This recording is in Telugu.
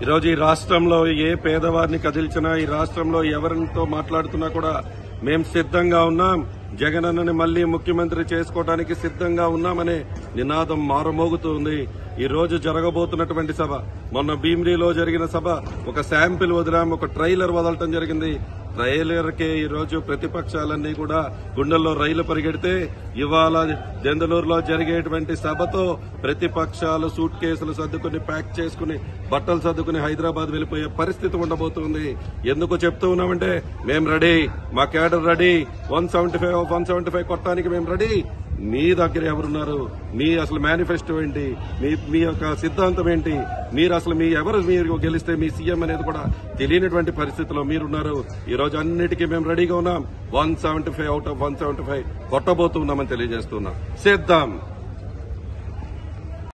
ఈరోజు ఈ రాష్ట్రంలో ఏ పేదవారిని కదిల్చినా, ఈ రాష్ట్రంలో ఎవరితో మాట్లాడుతున్నా కూడా మేం సిద్ధంగా ఉన్నాం, జగనన్నని మళ్లీ ముఖ్యమంత్రి చేసుకోవడానికి సిద్ధంగా ఉన్నామనే నినాదం మారుమోగుతుంది. ఈ రోజు జరగబోతున్నటువంటి సభ, మొన్న భీమిలీలో జరిగిన సభ ఒక శాంపిల్ వదిలాం, ఒక ట్రైలర్ వదలటం జరిగింది. ట్రైలర్కే ఈ రోజు ప్రతిపక్షాలన్నీ కూడా గుండెల్లో రైలు పరిగెడితే, ఇవాళ దెందులూరులో జరిగేటువంటి సభతో ప్రతిపక్షాలు సూట్ కేసులు సర్దుకుని, ప్యాక్ చేసుకుని, బట్టలు సర్దుకుని హైదరాబాద్ వెళ్లిపోయే పరిస్థితి ఉండబోతుంది. ఎందుకు చెప్తూ ఉన్నామంటే, మేం రెడీ, మా కేడర్ రెడీ, 175 కొట్టడానికి మేము రెడీ. మీ దగ్గర ఎవరున్నారు? మీ అసలు మేనిఫెస్టో ఏంటి? మీ యొక్క సిద్ధాంతం ఏంటి? మీరు అసలు మీరు గెలిస్తే మీ సీఎం అనేది కూడా తెలియనటువంటి పరిస్థితిలో మీరున్నారు. ఈ రోజు అన్నిటికీ మేము రెడీగా ఉన్నాం. 175 out of 175 కొట్టబోతున్నామని తెలియజేస్తున్నాం. సిద్ధం.